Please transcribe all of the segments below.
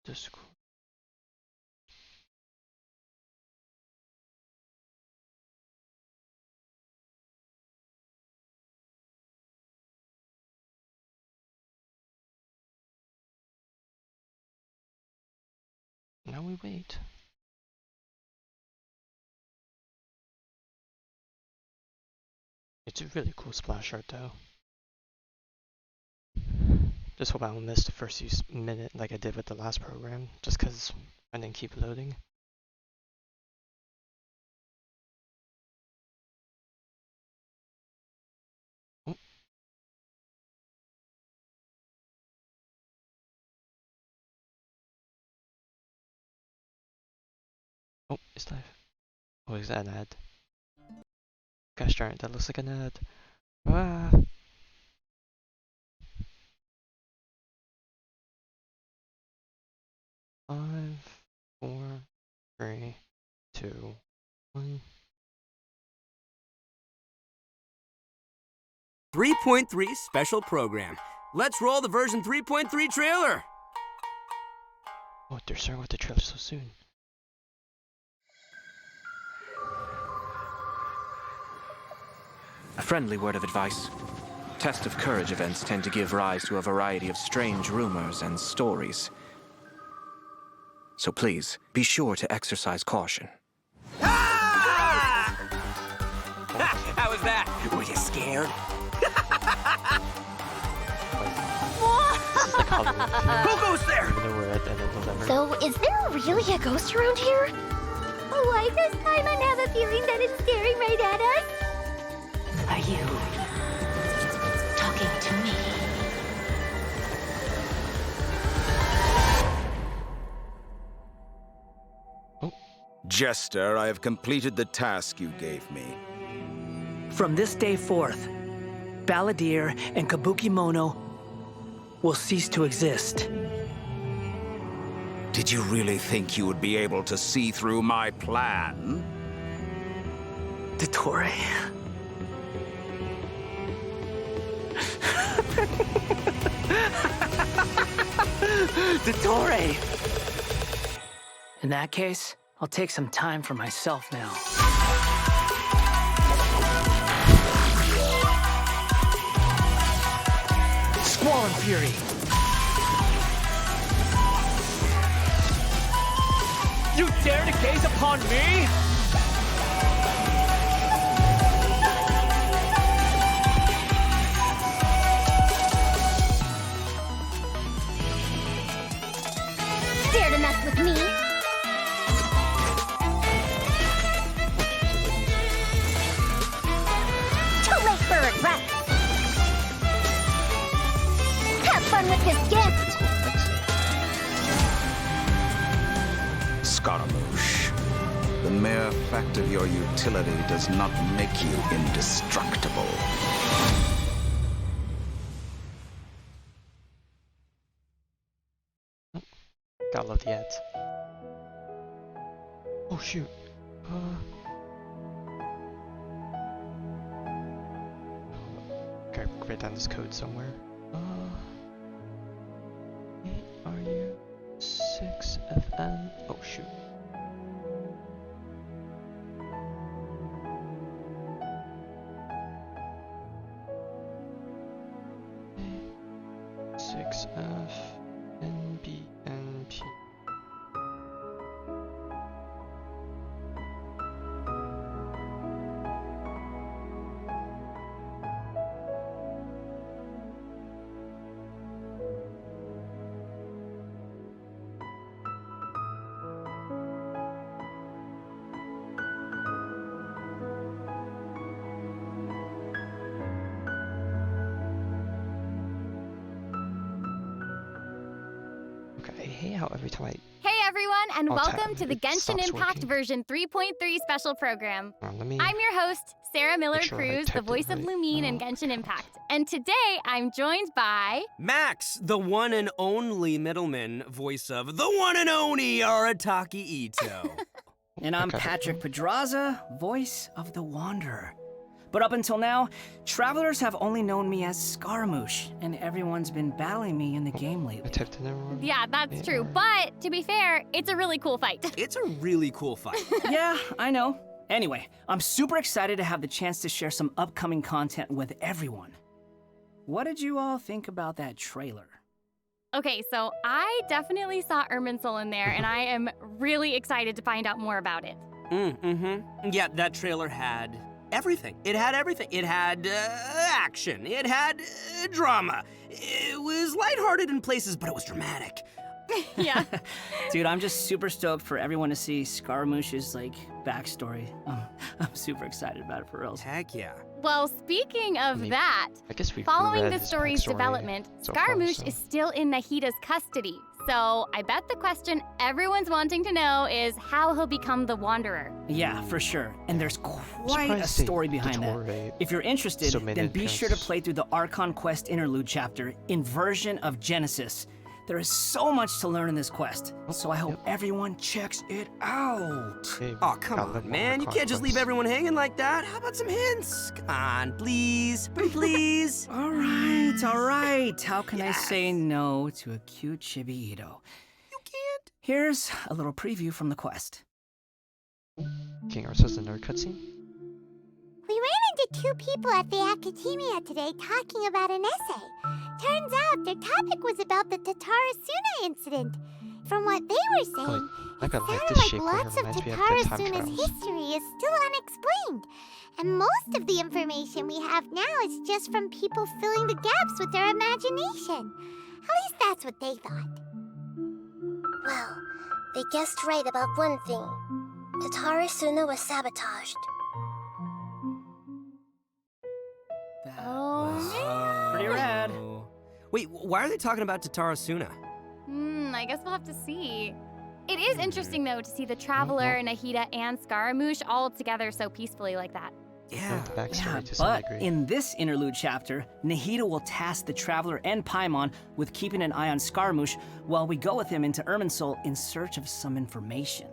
Discord. Now we wait. It's a really cool splash art though. Just hope I don't miss the first minute like I did with the last program, just cause I didn't keep loading. Oh. Oh, it's live. Oh, is that an ad? Gosh darn it, that looks like an ad. Ah! Five, 4, 3, 2, 1. 3.3 special program. Let's roll the version 3.3 trailer. Oh, they're starting with the trailer so soon. A friendly word of advice. Test of Courage events tend to give rise to a variety of strange rumors and stories. So please, be sure to exercise caution. Ah! How was that? Were you scared? Who goes there? Even though we're at the end of November. So, is there really a ghost around here? Why does Paimon have a feeling that it's staring right at us? Are you talking to me? Jester, I have completed the task you gave me. From this day forth, Balladeer and Kabukimono will cease to exist. Did you really think you would be able to see through my plan? Dottore. Dottore! In that case, I'll take some time for myself now. Squall and Fury! You dare to gaze upon me? Dare to mess with me? Too late for regret. Have fun with this gift. Scaramouche, the mere fact of your utility does not make you indestructible. Gotta love the ads. Oh shoot. Gotta write down this code somewhere. 8RU6FN. Oh shoot. A6FNBNP. Hey, how every time Hey everyone, and I'll welcome tab, to the it Genshin stops Impact working. version 3.3 special program. let me. I'm your host, Sarah Miller Make sure I Cruz, the typed it voice of right. Lumine in Genshin Impact. And today I'm joined by... Max, the one and only middleman, voice of the one and only Arataki Ito. And I'm Okay. Patrick Pedraza, voice of the Wanderer. But up until now, travelers have only known me as Scaramouche, and everyone's been battling me in the game I lately. typed in everyone. Yeah, that's true. But to be fair, it's a really cool fight. It's a really cool fight. Yeah, I know. Anyway, I'm super excited to have the chance to share some upcoming content with everyone. What did you all think about that trailer? Okay, so I definitely saw Irminsul in there, and I am really excited to find out more about it. Yeah, that trailer had everything. It had everything. It had action. It had drama. It was lighthearted in places, but it was dramatic. Yeah. Dude, I'm just super stoked for everyone to see Scaramouche's, backstory. I'm super excited about it for reals. Heck yeah. Well, speaking of mean, that, I guess we've following read the his story's backstory development, so far, Scaramouche so- is still in Nahida's custody. So I bet the question everyone's wanting to know is how he'll become the Wanderer. Yeah, for sure. And there's quite a Surprised they story behind that. deteriorate If you're interested, so many then be sure to appearances. play through the Archon Quest interlude chapter in version of Genesis. There is so much to learn in this quest, so I hope everyone checks it out. Hey, Oh, come gotta learn on, more man. You can't just leave conquest. everyone hanging like that. How about some hints? Come on, please. Pretty please. All right. How can I Yes. say no to a cute chibi-ito? You can't. Here's a little preview from the quest. King Ursa's another cutscene? We ran into two people at the academia today talking about an essay. Turns out their topic was about the Tatarasuna incident. From what they were saying, I got like sounded this like shape lots of reminds me of the time Tatarasuna's travels. history is still unexplained. And most of the information we have now is just from people filling the gaps with their imagination. At least that's what they thought. Well, they guessed right about one thing. Tatarasuna was sabotaged. That Oh, was man. pretty rad. Wait, why are they talking about Tatarasuna? I guess we'll have to see. It is interesting, though, to see the Traveler, Nahida, and Scaramouche all together so peacefully like that. Yeah. The backstory Yeah, to some but degree. in this interlude chapter, Nahida will task the Traveler and Paimon with keeping an eye on Scaramouche while we go with him into Irminsul in search of some information.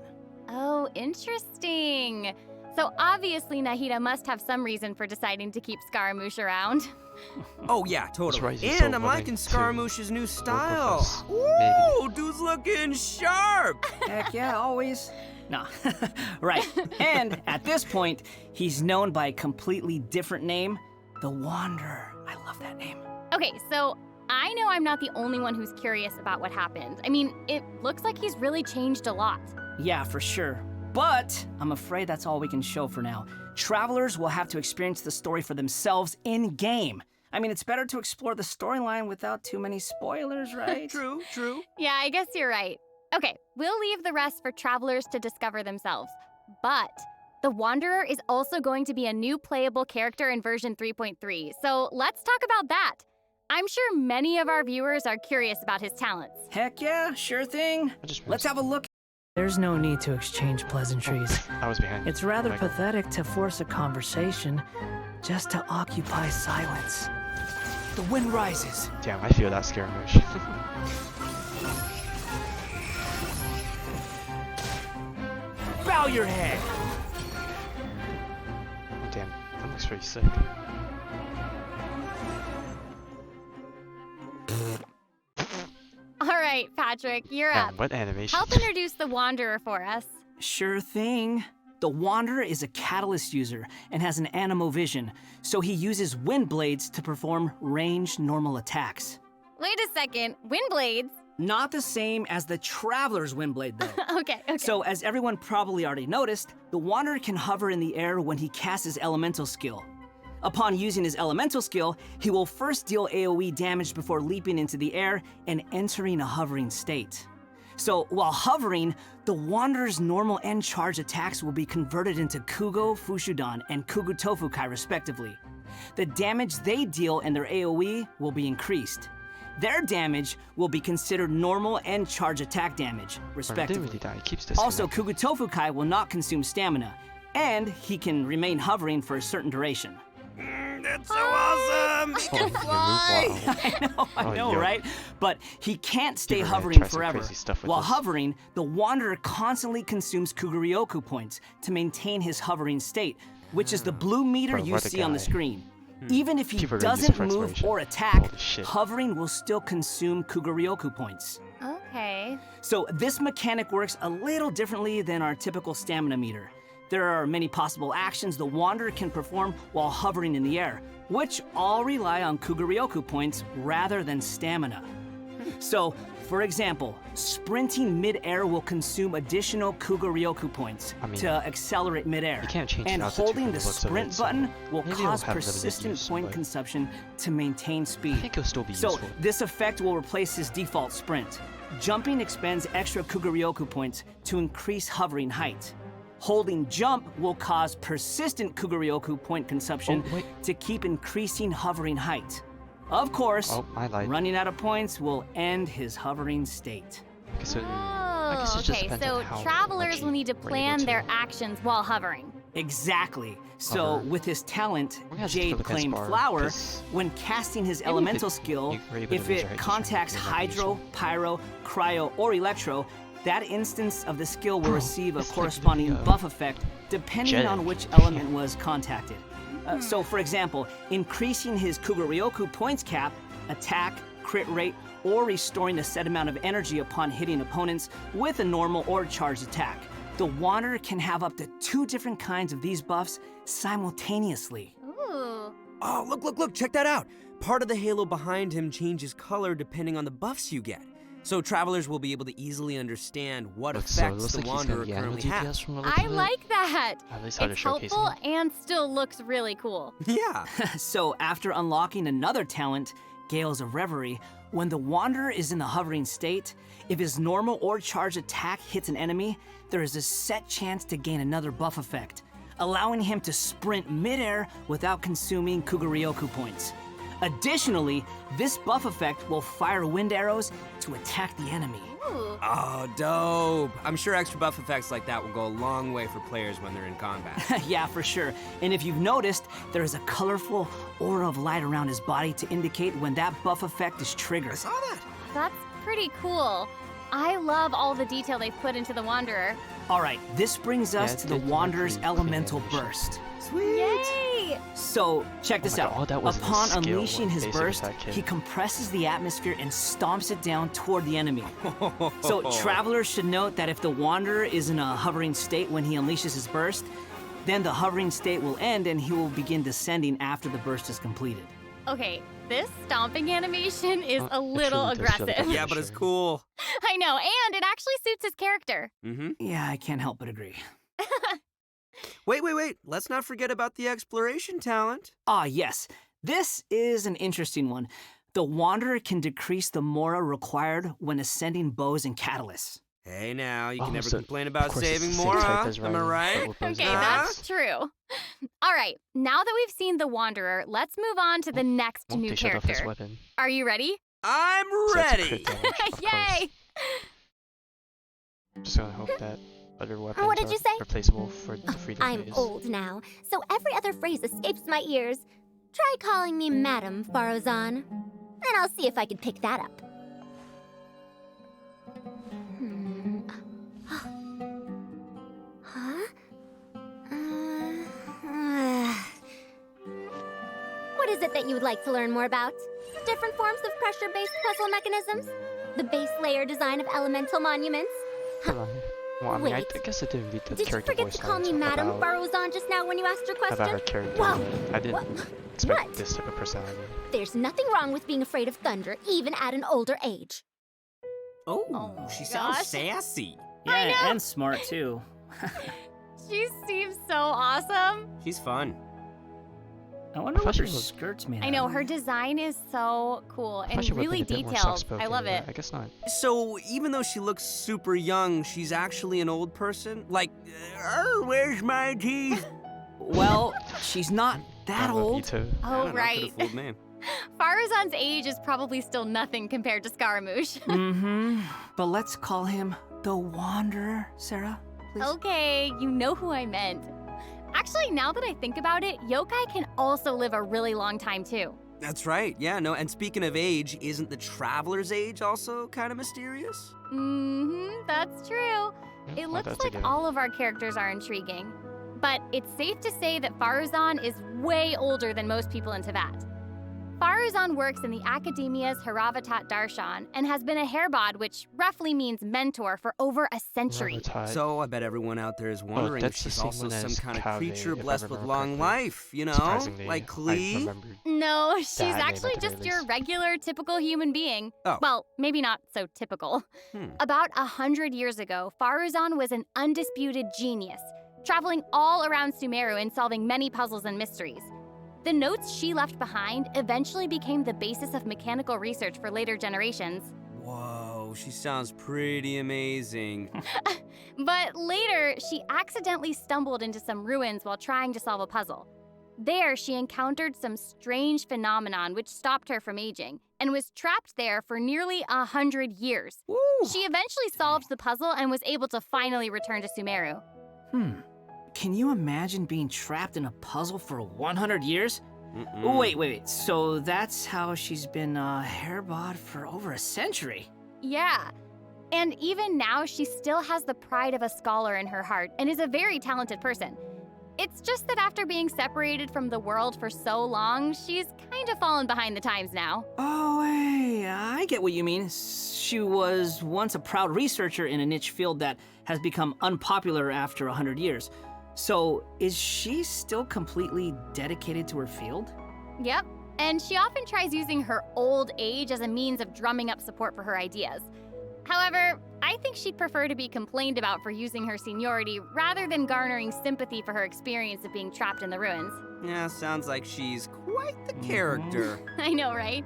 Oh, interesting. So obviously Nahida must have some reason for deciding to keep Scaramouche around. Oh, yeah, totally. why he's so And I'm willing liking to Scaramouche's new with style. us, Ooh, dude's looking sharp. Heck yeah, always. Nah. Right. And at this point, he's known by a completely different name, the Wanderer. I love that name. Okay, so I know I'm not the only one who's curious about what happened. I mean, it looks like he's really changed a lot. Yeah, for sure. But I'm afraid that's all we can show for now. Travelers will have to experience the story for themselves in-game. I mean, it's better to explore the storyline without too many spoilers, right? True, true. Yeah, I guess you're right. Okay, we'll leave the rest for travelers to discover themselves. But the Wanderer is also going to be a new playable character in version 3.3, so let's talk about that. I'm sure many of our viewers are curious about his talents. Heck yeah, sure thing. I just Let's have a look. There's no need to exchange pleasantries. I was behind. It's rather Oh my God. pathetic to force a conversation just to occupy silence. The wind rises. Damn, I feel that Scaramouche. Bow your head. Damn, that looks pretty sick. All right, Patrick, you're Damn, up. what animation? Help introduce the Wanderer for us. Sure thing. The Wanderer is a catalyst user and has an animo vision, so he uses wind blades to perform ranged normal attacks. Wait a second, wind blades? Not the same as the Traveler's wind blade, though. Okay. So, as everyone probably already noticed, the Wanderer can hover in the air when he casts his elemental skill. Upon using his elemental skill, he will first deal AoE damage before leaping into the air and entering a hovering state. So, while hovering, the Wanderer's normal and charge attacks will be converted into Kugo Fushudan and Kugu Tofukai, respectively. The damage they deal and their AoE will be increased. Their damage will be considered normal and charge attack damage, Didn't respectively. really die. He keeps this. Also, Kugu Tofukai will not consume stamina, and he can remain hovering for a certain duration. That's so awesome. He can fly. I know, yo. right? But he can't stay Superman hovering tries some forever. crazy stuff with While this. hovering, the Wanderer constantly consumes Kuguryoku points to maintain his hovering state, which is the blue meter Bro, you what a see on the guy. screen. Even if he Keep it ready, use it doesn't for move inspiration. or attack, Holy shit. hovering will still consume Kuguryoku points. Okay. So this mechanic works a little differently than our typical stamina meter. There are many possible actions the Wanderer can perform while hovering in the air, which all rely on Kuguryoku points rather than stamina. So, for example, sprinting mid-air will consume additional Kuguryoku points I mean, to accelerate mid-air. you can't change And the altitude holding from the the looks of sprint it, so button will maybe it'll cause have limited persistent use, point but consumption to maintain I speed. think it'll still be So useful. this effect will replace his default sprint. Jumping expends extra Kuguryoku points to increase hovering height. Holding jump will cause persistent Kuguryoku point consumption Oh, wait. to keep increasing hovering height. Of course, Oh, my light. running out of points will end his hovering state. Okay, so, Oh, guess it just okay. depends So on how travelers much will need to we're able plan to- their actions while hovering. Exactly. So Hover. with his talent, We're gonna have to take a Jade look at his Claimed bar, Flower, 'cause when casting his maybe if elemental it- skill, you were able to if lose it your height, contacts it might be Hydro, useful. Pyro, Cryo, or Electro, that instance of the skill will Bro, receive a it's like corresponding the, buff effect depending jet on engine. which element was contacted. So for example, increasing his Kuguryoku points cap, attack, crit rate, or restoring a set amount of energy upon hitting opponents with a normal or charged attack. The Wanderer can have up to 2 different kinds of these buffs simultaneously. Ooh. Oh, look, check that out. Part of the halo behind him changes color depending on the buffs you get. So travelers will be able to easily understand what Look, so it effects looks the like he's Wanderer gonna be animal currently DPS has. from the look I of it. like that. At least how they're It's showcasing helpful it. and still looks really cool. Yeah. So after unlocking another talent, Gales of Reverie, when the Wanderer is in the hovering state, if his normal or charged attack hits an enemy, there is a set chance to gain another buff effect, allowing him to sprint midair without consuming Kuguryoku points. Additionally, this buff effect will fire wind arrows to attack the enemy. Ooh. Oh, dope. I'm sure extra buff effects like that will go a long way for players when they're in combat. Yeah, for sure. And if you've noticed, there is a colorful aura of light around his body to indicate when that buff effect is triggered. I saw that. That's pretty cool. I love all the detail they've put into the Wanderer. All right, this brings us Yeah, to the it's Wanderer's pretty clean elemental animation. burst. Sweet. Yay! So, check this my out. God, that wasn't a Upon skill, unleashing what his basic burst, attack hit. he compresses the atmosphere and stomps it down toward the enemy. So, travelers should note that if the Wanderer is in a hovering state when he unleashes his burst, then the hovering state will end and he will begin descending after the burst is completed. Okay, this stomping animation is a It little truly does feel like aggressive. a Yeah, but it's cool. I know, and it actually suits his character. Mm-hmm. Yeah, I can't help but agree. Wait. Let's not forget about the exploration talent. Ah, yes. This is an interesting one. The Wanderer can decrease the mora required when ascending bows and catalysts. Hey, now, you Oh, can never so, complain of about course, it's saving the same more, type as Am I Ryan, right? but with bows Okay, and that's true. All right, now that we've seen the Wanderer, let's move on to the next Oh, new they showed off his character. weapon. Are you ready? I'm So that's a ready. crit damage, of course. Yay! Just gonna hope that other weapons What did are you say? replaceable for the freedom I'm phase. old now, so every other phrase escapes my ears. Try calling me Madam Farozan, and I'll see if I can pick that up. Huh? What is it that you would like to learn more about? Different forms of pressure-based puzzle mechanisms? The base layer design of elemental monuments? Hold on. Well, I mean, I Wait. guess I didn't read the Did you character forget voice to call me lines Madam about, Farozan just now when you asked your question? about her character. Whoa! I didn't What? expect What? this type of personality. There's nothing wrong with being afraid of thunder, even at an older age. Oh, she sounds gosh. sassy. I know. Yeah, and smart too. She seems so awesome. She's fun. I wonder what her Fashion was- skirt's made I out know, of. her design is so cool I and thought she would've really been a bit more detailed. soft-spoken, I love but it. I guess not. So, even though she looks super young, she's actually an old person? Like, where's my teeth? Well, she's not that I love you old. too. I Oh, don't know, right. could've fooled me. Farazan's age is probably still nothing compared to Scaramouche. Mm-hmm. But let's call him the Wanderer, Sarah. Please. Okay, you know who I meant. Actually, now that I think about it, yokai can also live a really long time too. That's right, yeah, no, and speaking of age, isn't the Traveler's age also kind of mysterious? Mm-hmm, that's true. Yeah, It well, looks that's a like given. all of our characters are intriguing. But it's safe to say that Faruzan is way older than most people in Teyvat. Faruzan works in the Academia's Haravatat Darshan and has been a hairbod, which roughly means mentor, for over a century. So I bet everyone out there is wondering if that's the she's same also one some as kind of Kave, creature if I blessed with remember long correctly. life, you know? Surprisingly, Like I Klee? remembered No, she's that name actually at the just very your least. regular, typical human being. Oh. Well, maybe not so typical. About 100 years ago, Faruzan was an undisputed genius, traveling all around Sumeru and solving many puzzles and mysteries. The notes she left behind eventually became the basis of mechanical research for later generations. Whoa, she sounds pretty amazing. But later, she accidentally stumbled into some ruins while trying to solve a puzzle. There, she encountered some strange phenomenon which stopped her from aging, and was trapped there for nearly 100 years. Woo. She eventually solved the puzzle and was able to finally return to Sumeru. Can you imagine being trapped in a puzzle for 100 years? Mm-mm. Wait. So that's how she's been hairbod for over a century. Yeah. And even now, she still has the pride of a scholar in her heart and is a very talented person. It's just that after being separated from the world for so long, she's kind of fallen behind the times now. Oh, hey, I get what you mean. She was once a proud researcher in a niche field that has become unpopular after 100 years. So, is she still completely dedicated to her field? Yep. And she often tries using her old age as a means of drumming up support for her ideas. However, I think she'd prefer to be complained about for using her seniority rather than garnering sympathy for her experience of being trapped in the ruins. Yeah, sounds like she's quite the character. I know, right?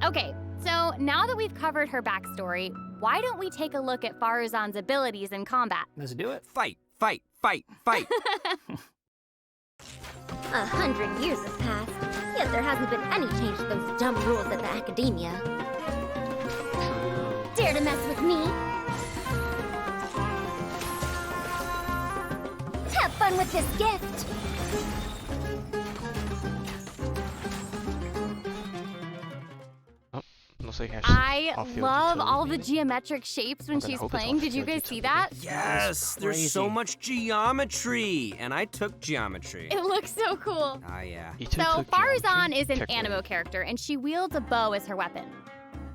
Okay, so now that we've covered her backstory, why don't we take a look at Faruzan's abilities in combat? Let's do it. Fight. 100 years have passed, yet there hasn't been any change to those dumb rules at the Academia. Dare to mess with me? Have fun with this gift! Looks like I off-field love utility all the meeting. geometric shapes when I'm gonna she's hope it's playing. Did you off-field guys see utility. that? Yes, there's so crazy. much geometry. And I took geometry. It looks so cool. Ah, yeah. You two So took Faruzan geometry? is an Check animo rate. character, and she wields a bow as her weapon.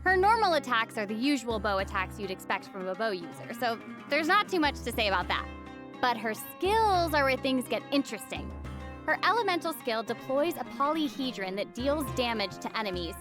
Her normal attacks are the usual bow attacks you'd expect from a bow user, so there's not too much to say about that. But her skills are where things get interesting. Her elemental skill deploys a polyhedron that deals damage to enemies.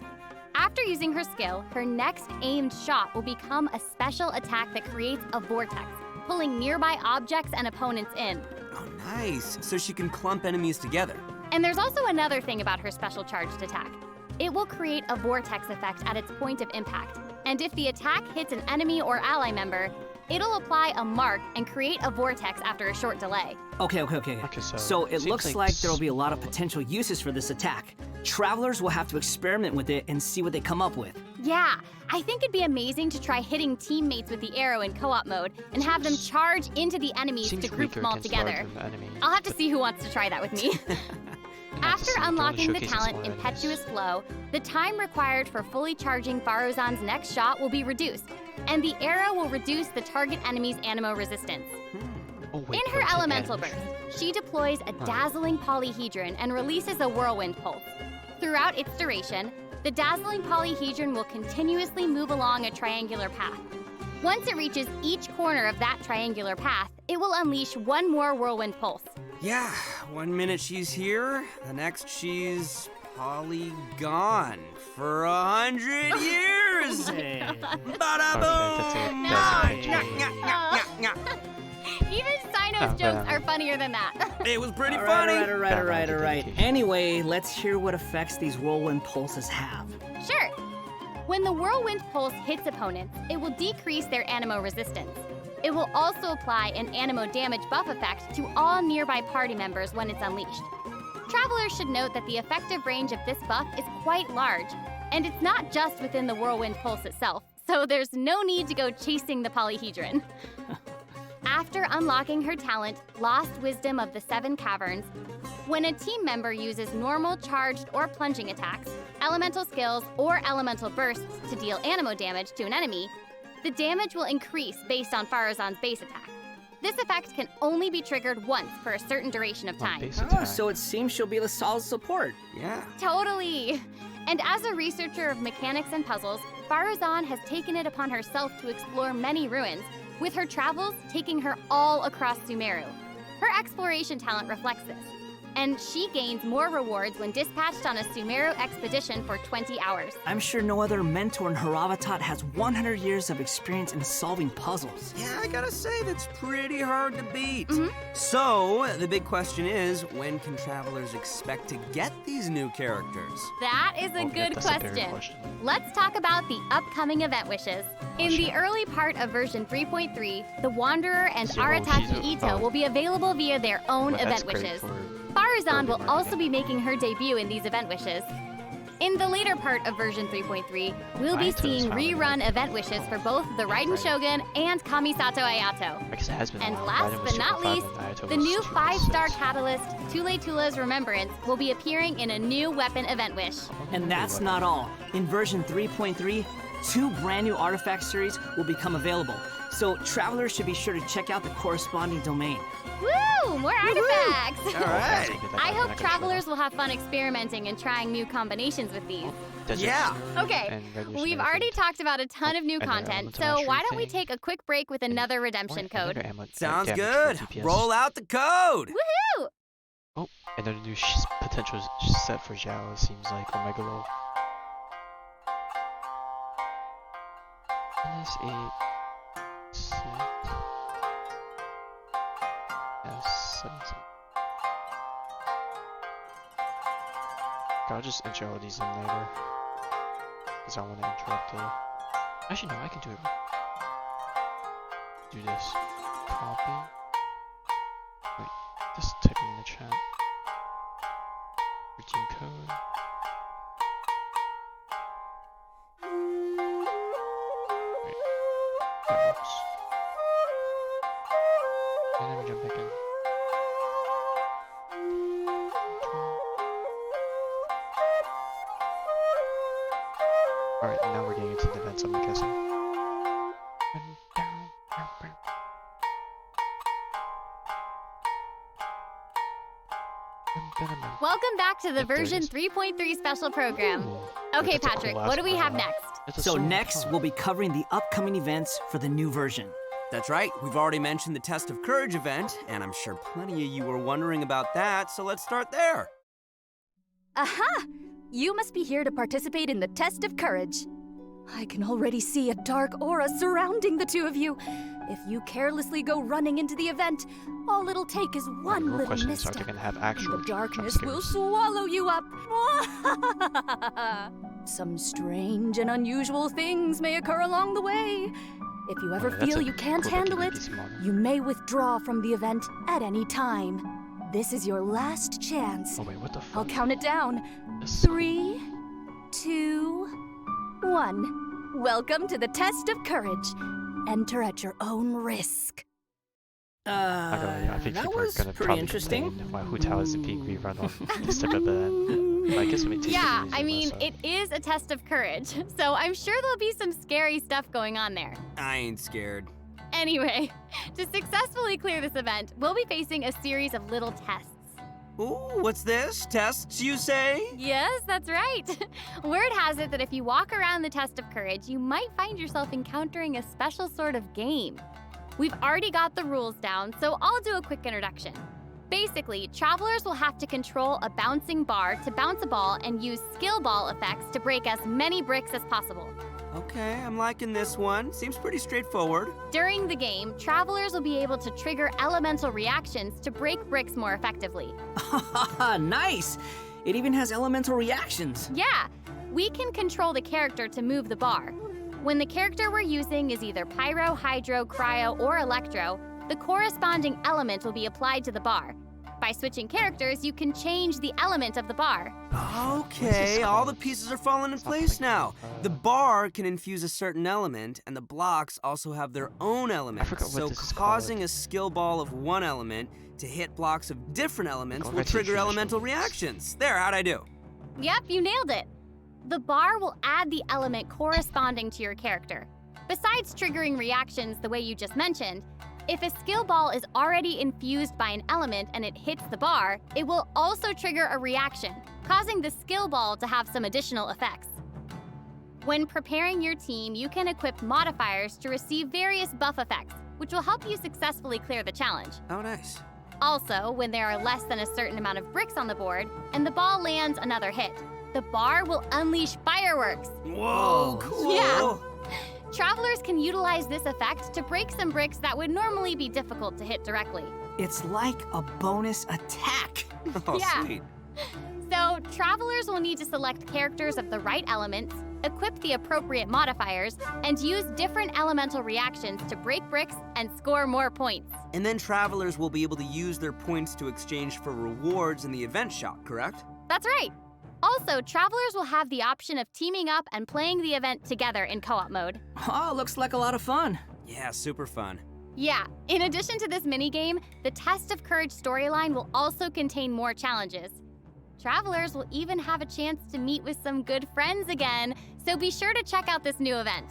After using her skill, her next aimed shot will become a special attack that creates a vortex, pulling nearby objects and opponents in. Oh, nice. So she can clump enemies together. And there's also another thing about her special charged attack. It will create a vortex effect at its point of impact. And if the attack hits an enemy or ally member, it'll apply a mark and create a vortex after a short delay. Okay. Okay, So it seems looks like there'll be a lot of potential uses for this attack. Travelers will have to experiment with it and see what they come up with. Yeah, I think it'd be amazing to try hitting teammates with the arrow in co-op mode and have them charge into the enemies Seems to group weaker them all against together. larger enemies. I'll have to see who wants to try that with me. After see. Don't unlocking the showcase talent smaller enemies. Impetuous Flow, the time required for fully charging Faruzan's next shot will be reduced, and the arrow will reduce the target enemy's animo resistance. Oh, wait, In her don't take elemental damage. burst, she deploys a dazzling polyhedron and releases a whirlwind pulse. Throughout its duration, the dazzling polyhedron will continuously move along a triangular path. Once it reaches each corner of that triangular path, it will unleash one more whirlwind pulse. Yeah, 1 minute she's here, the next she's polygone for 100 years. Hey. Bada boom! No, Even Sino's jokes are funnier than that. It was pretty All funny. right. Download the dedication. Anyway, let's hear what effects these whirlwind pulses have. Sure. When the whirlwind pulse hits opponents, it will decrease their animo resistance. It will also apply an animo damage buff effect to all nearby party members when it's unleashed. Travelers should note that the effective range of this buff is quite large, and it's not just within the whirlwind pulse itself, so there's no need to go chasing the polyhedron. After unlocking her talent, Lost Wisdom of the Seven Caverns, when a team member uses normal, charged, or plunging attacks, elemental skills, or elemental bursts to deal animo damage to an enemy, the damage will increase based on Faruzan's base attack. This effect can only be triggered once for a certain duration of time. Base Oh, attack. so it seems she'll be the solid support. Yeah. Totally! And as a researcher of mechanics and puzzles, Farazan has taken it upon herself to explore many ruins, with her travels taking her all across Sumeru. Her exploration talent reflects this, and she gains more rewards when dispatched on a Sumeru expedition for 20 hours. I'm sure no other mentor in Haravatat has 100 years of experience in solving puzzles. Yeah, I gotta say, that's pretty hard to beat. Mhm. So, the big question is, when can travelers expect to get these new characters? That is a Oh, good that's a bigger question. question. Let's talk about the upcoming event wishes. In the early part of version 3.3, the Wanderer and Zero Arataki Shizu- Ito oh. will be available via their own But that's event great wishes. for Farazan will marketing. also be making her debut in these event wishes. In the later part of version 3.3, we'll be Ayato's seeing finally rerun back. event wishes for both the Raiden right. Shogun and Kamisato Ayato. I guess it has been a And while. last Raiden was but super not fun least, and Ayato the was new 2.6. 5-star catalyst, Tule Tula's Remembrance, will be appearing in a new weapon event wish. And that's not all. In version 3.3, 2 brand new artifact series will become available. So travelers should be sure to check out the corresponding domain. Woo! More artifacts! All right. I hope travelers will have fun experimenting and trying new combinations with these. Yeah. Okay, And regular we've Sumeru already things. talked about a ton of new And their content, elemental so mastery why don't we thing. take a quick break with another redemption code? Sounds Damage good. for DPS. Roll out the code. Woohoo! Oh, and then a new potential set for Zhao, it seems like Omega Roll. -8 set. Yes, 7 set. I'll just intro all these in later. Because I want to interrupt the... Actually, no, I can do it. Do this. Copy. Wait, just type it in the chat. Routine code. Wait, that works. And then we jump back in. Alright, now we're getting into the events, I'm guessing. Welcome back to the Yep, there it version is. 3.3 special program. Ooh. Okay, That's a cool Patrick, last what do we have one. next? It's a So song next, fun. we'll be covering the upcoming events for the new version. That's right. We've already mentioned the Test of Courage event, and I'm sure plenty of you were wondering about that, so let's start there. Aha! You must be here to participate in the Test of Courage. I can already see a dark aura surrounding the two of you. If you carelessly go running into the event, all it'll take is The one real little question is, are misstep. they gonna have And actual the darkness jump will scares? swallow you up. Some strange and unusual things may occur along the way. If you ever Oh, that's feel a you can't cool handle looking it, PC model. you may withdraw from the event at any time. This is your last chance. Oh wait, what the fuck? I'll count it down. This is cool. 3, 2, 1. Welcome to the Test of Courage. Enter at your own risk. I think That people are was gonna pretty probably interesting. complain why Hu Tao isn't being rerun on this type of event. But I guess it may take Yeah, it easy I mean, so. it is a test of courage, so I'm sure there'll be some scary stuff going on there. I ain't scared. Anyway, to successfully clear this event, we'll be facing a series of little tests. Ooh, what's this? Tests, you say? Yes, that's right. Word has it that if you walk around the test of courage, you might find yourself encountering a special sort of game. We've already got the rules down, so I'll do a quick introduction. Basically, travelers will have to control a bouncing bar to bounce a ball and use skill ball effects to break as many bricks as possible. Okay, I'm liking this one. Seems pretty straightforward. During the game, travelers will be able to trigger elemental reactions to break bricks more effectively. Nice! It even has elemental reactions. Yeah, we can control the character to move the bar. When the character we're using is either Pyro, Hydro, Cryo, or Electro, the corresponding element will be applied to the bar. By switching characters, you can change the element of the bar. Okay, all the pieces are falling in place now. The bar can infuse a certain element, and the blocks also have their own elements. forgot what So this is causing called. a skill ball of one element to hit blocks of different elements will Already trigger traditional elemental moves. reactions. There, how'd I do? Yep, you nailed it. The bar will add the element corresponding to your character. Besides triggering reactions the way you just mentioned, If a skill ball is already infused by an element and it hits the bar, it will also trigger a reaction, causing the skill ball to have some additional effects. When preparing your team, you can equip modifiers to receive various buff effects, which will help you successfully clear the challenge. Oh, nice. Also, when there are less than a certain amount of bricks on the board and the ball lands another hit, the bar will unleash fireworks. Whoa, cool. Yeah. Travelers can utilize this effect to break some bricks that would normally be difficult to hit directly. It's like a bonus attack. Oh, Yeah. sweet. So, travelers will need to select characters of the right elements, equip the appropriate modifiers, and use different elemental reactions to break bricks and score more points. And then travelers will be able to use their points to exchange for rewards in the event shop, correct? That's right. Also, travelers will have the option of teaming up and playing the event together in co-op mode. Oh, looks like a lot of fun. Yeah, super fun. Yeah, in addition to this minigame, the Test of Courage storyline will also contain more challenges. Travelers will even have a chance to meet with some good friends again, so be sure to check out this new event.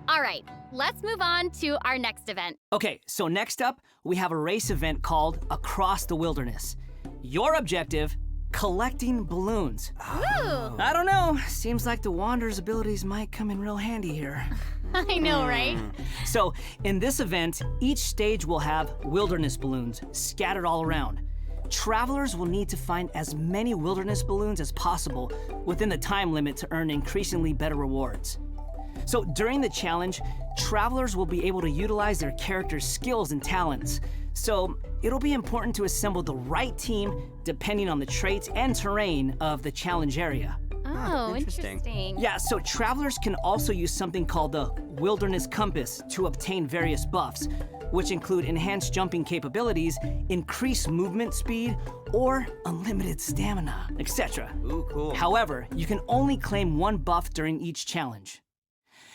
All right, let's move on to our next event. Okay, so next up, we have a race event called Across the Wilderness. Your objective, collecting balloons. Ooh, I don't know, seems like the Wanderer's abilities might come in real handy here. I know, right? So, in this event, each stage will have wilderness balloons scattered all around. Travelers will need to find as many wilderness balloons as possible within the time limit to earn increasingly better rewards. So during the challenge, travelers will be able to utilize their character's skills and talents. So it'll be important to assemble the right team depending on the traits and terrain of the challenge area. Oh, interesting. interesting. Yeah, so travelers can also use something called the Wilderness Compass to obtain various buffs, which include enhanced jumping capabilities, increased movement speed, or unlimited stamina, etc. Ooh, cool. However, you can only claim one buff during each challenge.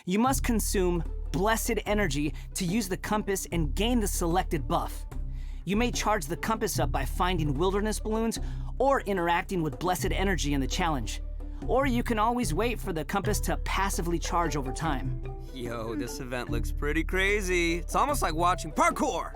You must consume Blessed Energy to use the compass and gain the selected buff. You may charge the compass up by finding wilderness balloons or interacting with Blessed Energy in the challenge. Or you can always wait for the compass to passively charge over time. Yo, this event looks pretty crazy. It's almost like watching parkour.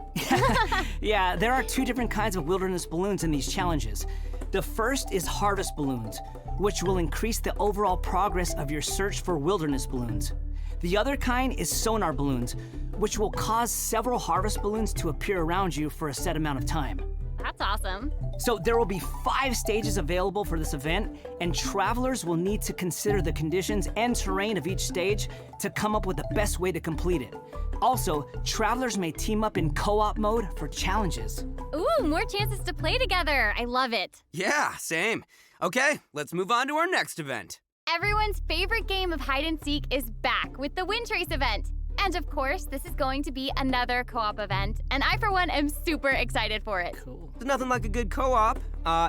Yeah, there are two different kinds of wilderness balloons in these challenges. The first is harvest balloons, which will increase the overall progress of your search for wilderness balloons. The other kind is sonar balloons, which will cause several harvest balloons to appear around you for a set amount of time. That's awesome. So there will be 5 stages available for this event, and travelers will need to consider the conditions and terrain of each stage to come up with the best way to complete it. Also, travelers may team up in co-op mode for challenges. Ooh, more chances to play together. I love it. Yeah, same. Okay, let's move on to our next event. Everyone's favorite game of hide and seek is back with the Wind Trace event. And of course, this is going to be another co-op event, and I, for one, am super excited for it. Cool. There's nothing like a good co-op.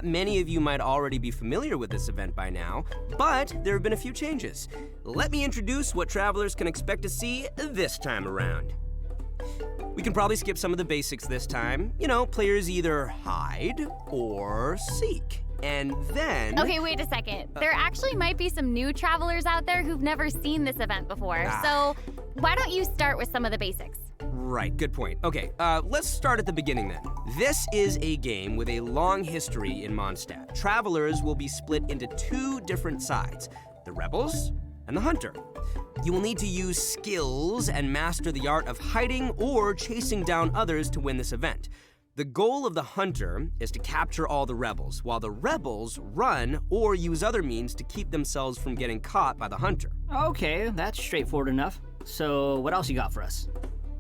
Many of you might already be familiar with this event by now, but there have been a few changes. Let me introduce what travelers can expect to see this time around. We can probably skip some of the basics this time. You know, players either hide or seek. And then... Okay, wait a second. There actually might be some new travelers out there who've never seen this event before, so why don't you start with some of the basics? Right, good point. Okay, let's start at the beginning then. This is a game with a long history in Mondstadt. Travelers will be split into 2 different sides, the Rebels and the Hunter. You will need to use skills and master the art of hiding or chasing down others to win this event. The goal of the Hunter is to capture all the Rebels, while the Rebels run or use other means to keep themselves from getting caught by the Hunter. Okay, that's straightforward enough. So what else you got for us?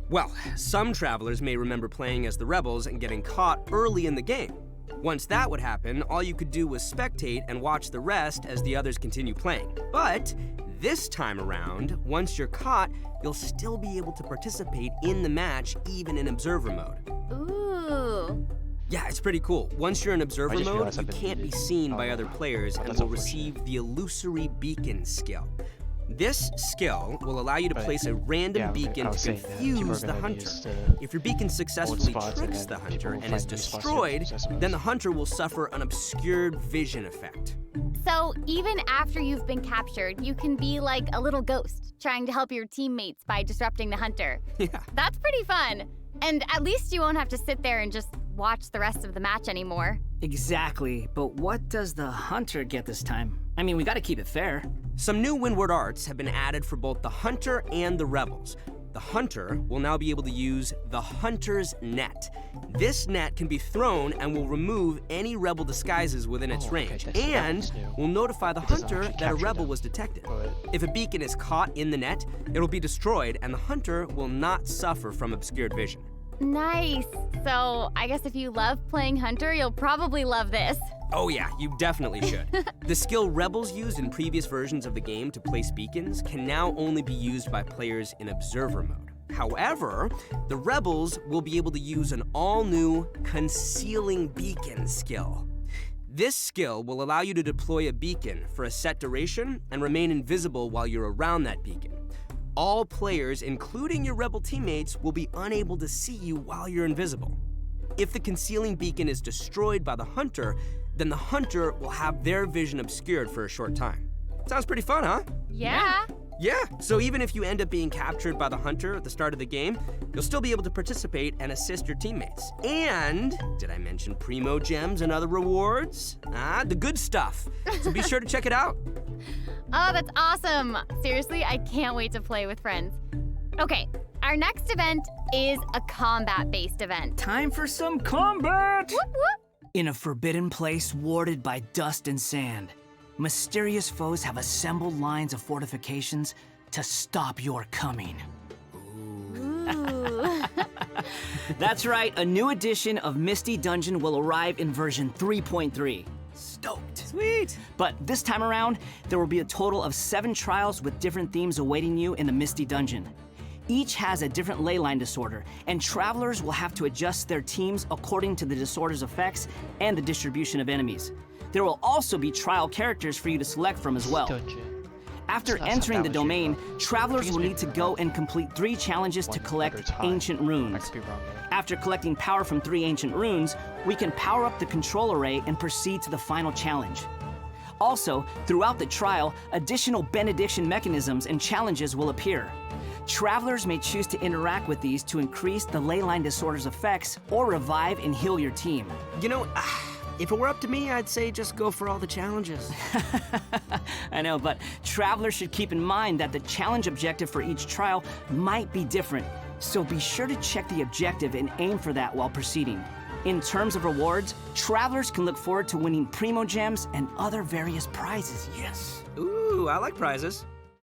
Well, some travelers may remember playing as the Rebels and getting caught early in the game. Once that would happen, all you could do was spectate and watch the rest as the others continue playing. But this time around, once you're caught, you'll still be able to participate in the match even in observer mode. Ooh. Yeah, it's pretty cool. Once you're in observer I just mode, realized you I've been can't be muted. seen by Oh, other players and that's will unfortunate. receive the illusory beacon skill. This skill will allow you to But, place a random yeah, beacon I was to saying that people confuse are the gonna hunter. use the If your beacon successfully spots and tricks then the people hunter will and is find new spots to destroyed, possess then the hunter will suffer an obscured vision effect. So even after you've been captured, you can be like a little ghost, trying to help your teammates by disrupting the hunter. Yeah. That's pretty fun. And at least you won't have to sit there and just watch the rest of the match anymore. Exactly, but what does the hunter get this time? I mean, we gotta keep it fair. Some new Windward arts have been added for both the Hunter and the Rebels. The Hunter will now be able to use the Hunter's Net. This net can be thrown and will remove any Rebel disguises within its range, and will notify the Hunter that a Rebel was detected. If a beacon is caught in the net, it'll be destroyed and the Hunter will not suffer from obscured vision. Nice. So I guess if you love playing Hunter, you'll probably love this. Oh yeah, you definitely should. The skill Rebels used in previous versions of the game to place beacons can now only be used by players in Observer mode. However, the Rebels will be able to use an all-new Concealing Beacon skill. This skill will allow you to deploy a beacon for a set duration and remain invisible while you're around that beacon. All players, including your Rebel teammates, will be unable to see you while you're invisible. If the Concealing Beacon is destroyed by the Hunter, then the Hunter will have their vision obscured for a short time. Sounds pretty fun, huh? Yeah. Yeah, so even if you end up being captured by the Hunter at the start of the game, you'll still be able to participate and assist your teammates. And, did I mention Primo Gems and other rewards? The good stuff. So be sure to check it out. Oh, that's awesome. Seriously, I can't wait to play with friends. Okay, our next event is a combat-based event. Time for some combat! Whoop, whoop. In a forbidden place warded by dust and sand, mysterious foes have assembled lines of fortifications to stop your coming. Ooh. That's right, a new edition of Misty Dungeon will arrive in version 3.3. Stoked. Sweet. But this time around, there will be a total of 7 trials with different themes awaiting you in the Misty Dungeon. Each has a different leyline disorder, and travelers will have to adjust their teams according to the disorder's effects and the distribution of enemies. There will also be trial characters for you to select from as well. After entering the domain, travelers will need to go and complete 3 challenges to collect ancient runes. After collecting power from 3 ancient runes, we can power up the control array and proceed to the final challenge. Also, throughout the trial, additional benediction mechanisms and challenges will appear. Travelers may choose to interact with these to increase the leyline disorder's effects or revive and heal your team. You know, if it were up to me, I'd say just go for all the challenges. I know, but travelers should keep in mind that the challenge objective for each trial might be different, so be sure to check the objective and aim for that while proceeding. In terms of rewards, travelers can look forward to winning Primo Gems and other various prizes. Yes! Ooh, I like prizes.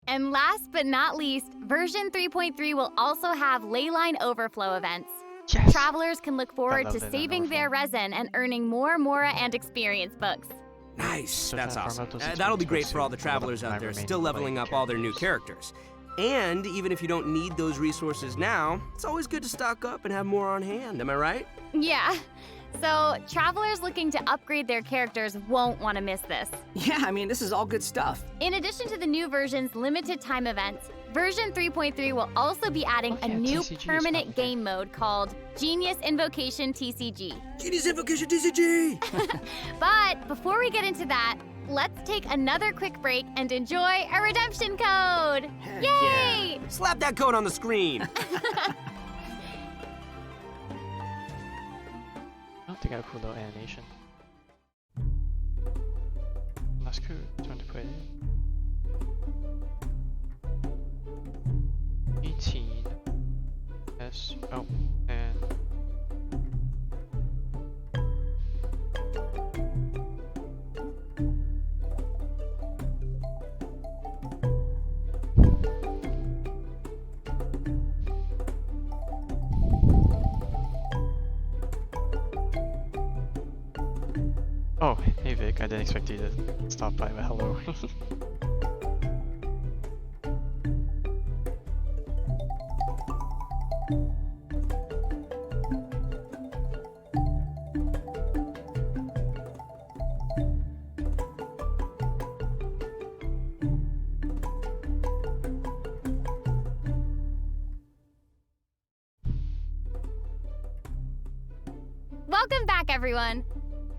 And last but not least, version 3.3 will also have leyline overflow events. Yes. Travelers can look forward to leyline saving their resin and earning more Mora and experience books. Nice, that's awesome. those That'll be great for all the experiences travelers my out there remaining still leveling up all their new characters. And even if you don't need those resources now, it's always good to stock up and have more on hand, am I right? Yeah. So, travelers looking to upgrade their characters won't want to miss this. Yeah, I mean, this is all good stuff. In addition to the new version's limited time events, version 3.3 will also be adding a new TCG is permanent fun. game mode called Genius Invocation TCG. Genius Invocation TCG! But before we get into that, let's take another quick break and enjoy a redemption code! Heck Yay! yeah. Slap that code on the screen! I don't think I have a cool little animation. That's cool. Time to put it in. 18. Yes. Oh, and. Oh, hey Vic, I didn't expect you to stop by, but hello. Welcome back, everyone!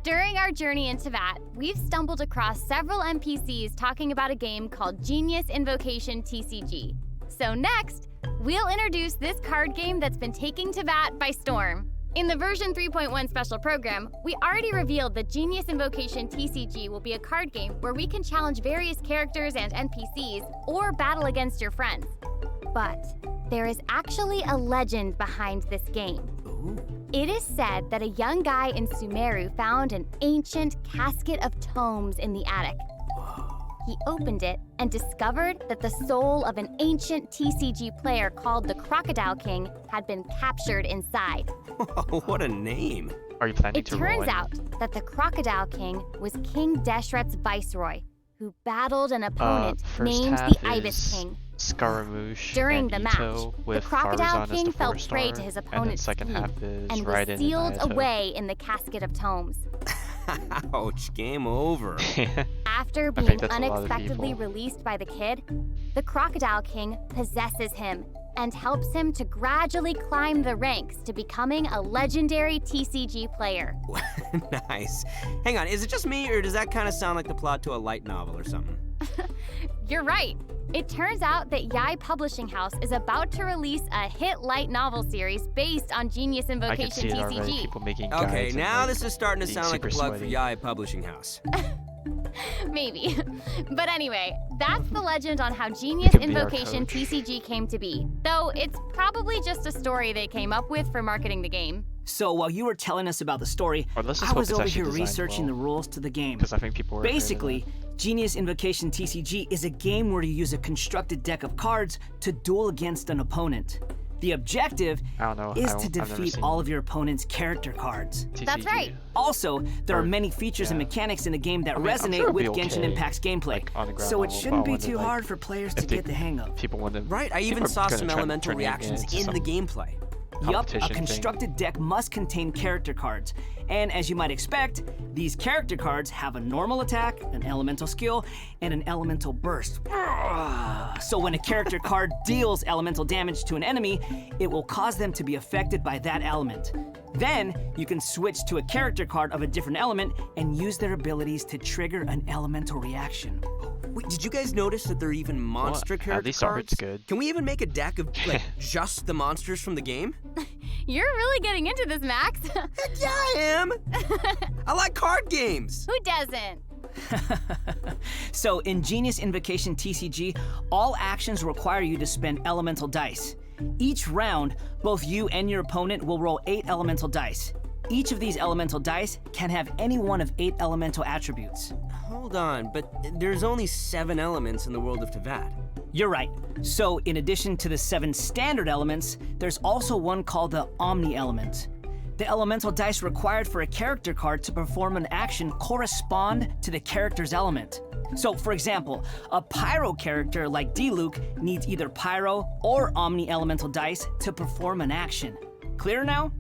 During our journey into VAT, we've stumbled across several NPCs talking about a game called Genius Invocation TCG. So next, we'll introduce this card game that's been taking Teyvat by storm. In the version 3.1 special program, we already revealed that Genius Invocation TCG will be a card game where we can challenge various characters and NPCs or battle against your friends. But there is actually a legend behind this game. It is said that a young guy in Sumeru found an ancient casket of tomes in the attic. He opened it and discovered that the soul of an ancient TCG player called the Crocodile King had been captured inside. What a name. Are you planning It to roll turns it? out that the Crocodile King was King Deshret's viceroy, who battled an opponent First named half the Ibis is King. Scaramouche During and the match, Ito the with Crocodile Farazan King as the fell 4-star, prey to his and then opponent's second scheme half is and was Raiden and sealed Naito. away in the casket of tomes. Ouch, game over. After I think being that's a lot of unexpectedly people. released by the kid, the Crocodile King possesses him and helps him to gradually climb the ranks to becoming a legendary TCG player. Nice. Hang on, is it just me, or does that kind of sound like the plot to a light novel or something? You're right. It turns out that Yai Publishing House is about to release a hit light novel series based on Genius I can Invocation see it already. TCG. People making Okay, guides now and, this is starting to being sound like a super plug for sweaty. Yai Publishing House. Maybe. But anyway, that's the legend on how Genius You can be our Invocation coach. TCG came to be. Though it's probably just a story they came up with for marketing the game. So while you were telling us about the story, Or let's just I hope was it's over actually here designed researching well. the rules to the game. Because I think people were afraid of Basically, Genius Invocation TCG is a game where you use a constructed deck of cards to duel against an opponent. The objective I don't know. is I to don't- I've never defeat seen all of your opponent's character cards. That's TCG. right. Also, there are Or- many features and yeah. mechanics in the game that I mean, I'm resonate sure it'll with be Genshin okay, Impact's gameplay, like, on the ground so it level, shouldn't but I be wonder, too like, hard for players to if they- get the hang of. People want to. Right, I even people are saw gonna some try to elemental turn it reactions into in some the gameplay. Yup, a competition thing. constructed deck must contain character cards. And as you might expect, these character cards have a normal attack, an elemental skill, and an elemental burst. So when a character card deals elemental damage to an enemy, it will cause them to be affected by that element. Then, you can switch to a character card of a different element and use their abilities to trigger an elemental reaction. Wait, did you guys notice that there are even monster At character least cards? art's good. Can we even make a deck of, like, just the monsters from the game? You're really getting into this, Max. Heck yeah, I am! I like card games! Who doesn't? So in Genius Invocation TCG, all actions require you to spend elemental dice. Each round, both you and your opponent will roll 8 elemental dice. Each of these elemental dice can have any one of 8 elemental attributes. Hold on, but there's only 7 elements in the world of Teyvat. You're right. So in addition to the 7 standard elements, there's also one called the Omni element. The elemental dice required for a character card to perform an action correspond to the character's element. So, for example, a Pyro character like Diluc needs either Pyro or Omni elemental dice to perform an action. Clear now?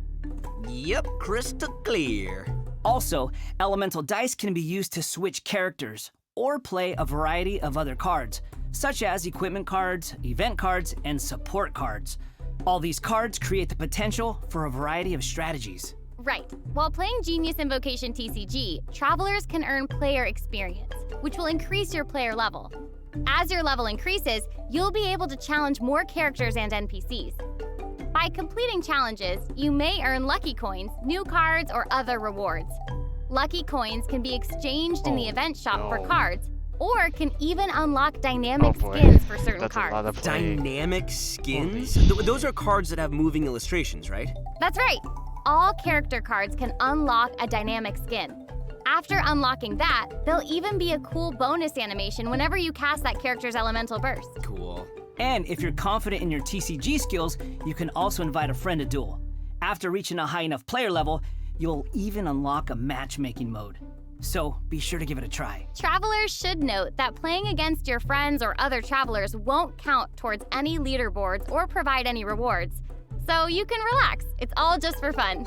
Yep, crystal clear. Also, elemental dice can be used to switch characters or play a variety of other cards, such as equipment cards, event cards, and support cards. All these cards create the potential for a variety of strategies. Right. While playing Genius Invocation TCG, travelers can earn player experience, which will increase your player level. As your level increases, you'll be able to challenge more characters and NPCs. By completing challenges, you may earn lucky coins, new cards, or other rewards. Lucky coins can be exchanged in the Oh, event shop for no. cards, or can even unlock dynamic Oh, boy. skins for certain That's cards. a lot of play. Dynamic skins? Those are cards that have moving illustrations, right? That's right. All character cards can unlock a dynamic skin. After unlocking that, there'll even be a cool bonus animation whenever you cast that character's elemental burst. Cool. And if you're confident in your TCG skills, you can also invite a friend to duel. After reaching a high enough player level, you'll even unlock a matchmaking mode. So be sure to give it a try. Travelers should note that playing against your friends or other travelers won't count towards any leaderboards or provide any rewards. So you can relax. It's all just for fun.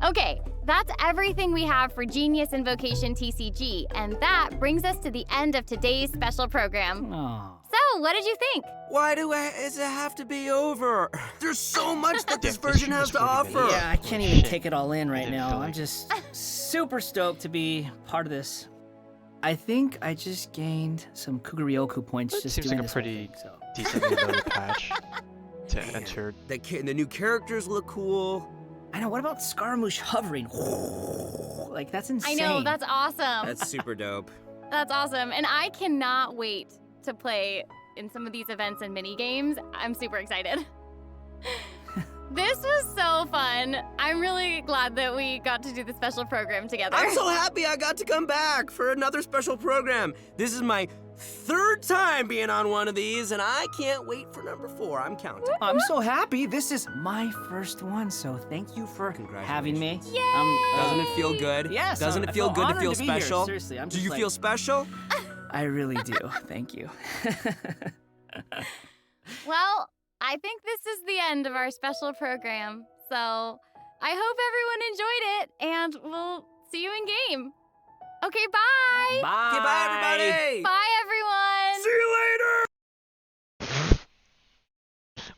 Okay, that's everything we have for Genius Invocation TCG, and that brings us to the end of today's special program. Oh. So, what did you think? Why does it have to be over? There's so much that this Yeah, this version stream has is to 40 offer. minutes. Yeah, I can't even Shit. take it all in right didn't now. feel I'm like- just super stoked to be part of this. I think I just gained some Kugaryoku points That just seems doing like a this whole pretty thing, so. decently loaded patch to Man, enter. The new characters look cool. I know, what about Scaramouche hovering? Like, that's insane. I know, that's awesome. That's super dope. That's awesome. And I cannot wait to play in some of these events and mini games. I'm super excited. This was so fun. I'm really glad that we got to do the special program together. I'm so happy I got to come back for another special program. This is my 3rd time being on one of these, and I can't wait for number 4. I'm counting. I'm so happy. This is my first one, so thank you for having me. Yay! Doesn't it feel good? Yes. Doesn't I it feel good to honored feel be here. special? Seriously, I'm Do just you like, feel special? I really do. Thank you. Well, I think this is the end of our special program. So I hope everyone enjoyed it, and we'll see you in game. Okay, bye. Bye. Okay, bye, everybody. Bye, everyone. See you later.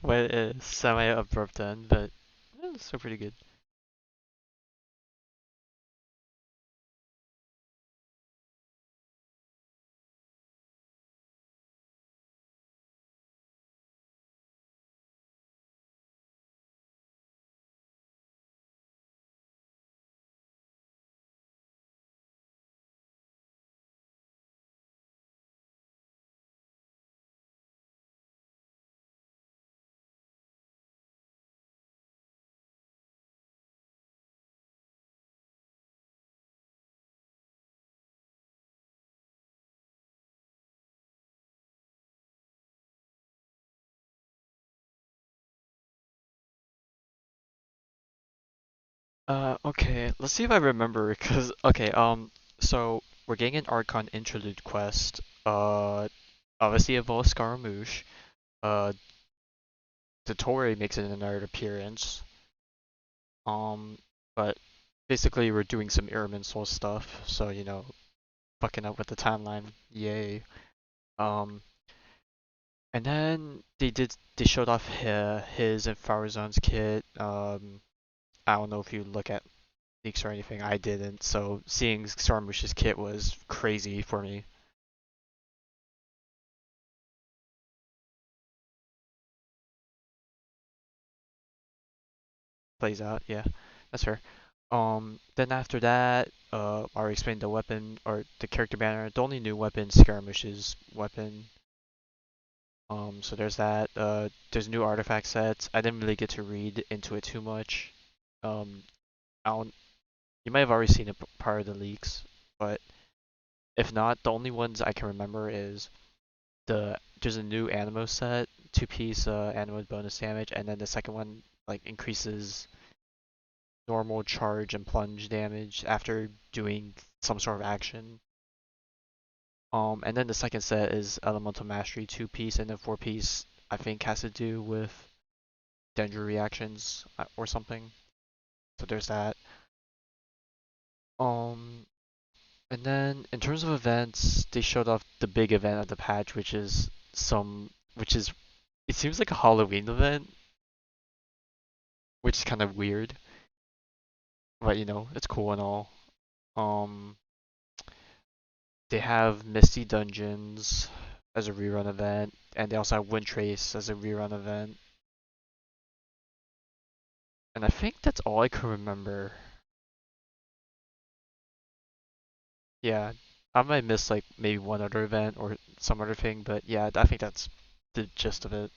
Well, it's semi-abrupt end, but it's still pretty good. Okay, let's see if I remember, because, okay, so we're getting an Archon Interlude quest, obviously involves Scaramouche, Totori makes another appearance, but basically we're doing some Irminsul stuff, so, you know, fucking up with the timeline, yay. And then they showed off his and Farazan's kit, I don't know if you look at leaks or anything, I didn't, so seeing Scaramouche's kit was crazy for me. Plays out, yeah, that's fair. Then after that, I already explained the weapon, or the character banner. The only new weapon, Scaramouche's weapon. So there's that. There's new artifact sets. I didn't really get to read into it too much. I don't, you might have already seen it part of the leaks, but if not, the only ones I can remember is there's a new Animo set, 2-piece Animo bonus damage, and then the second one like increases normal charge and plunge damage after doing some sort of action. And then the second set is Elemental Mastery 2-piece, and then 4-piece I think has to do with danger reactions or something. So there's that. And then in terms of events, they showed off the big event of the patch, which is it seems like a Halloween event, which is kind of weird. But you know, it's cool and all. They have Misty Dungeons as a rerun event, and they also have Wind Trace as a rerun event. And I think that's all I can remember. Yeah, I might miss like maybe one other event or some other thing, but yeah, I think that's the gist of it.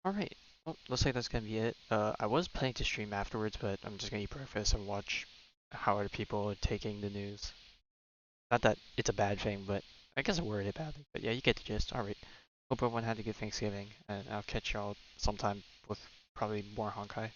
Alright, well, looks like that's gonna be it. I was planning to stream afterwards, but I'm just gonna eat breakfast and watch how other people are taking the news. Not that it's a bad thing, but I guess I worded it badly. But yeah, you get the gist. Alright, hope everyone had a good Thanksgiving, and I'll catch y'all sometime with probably more Honkai.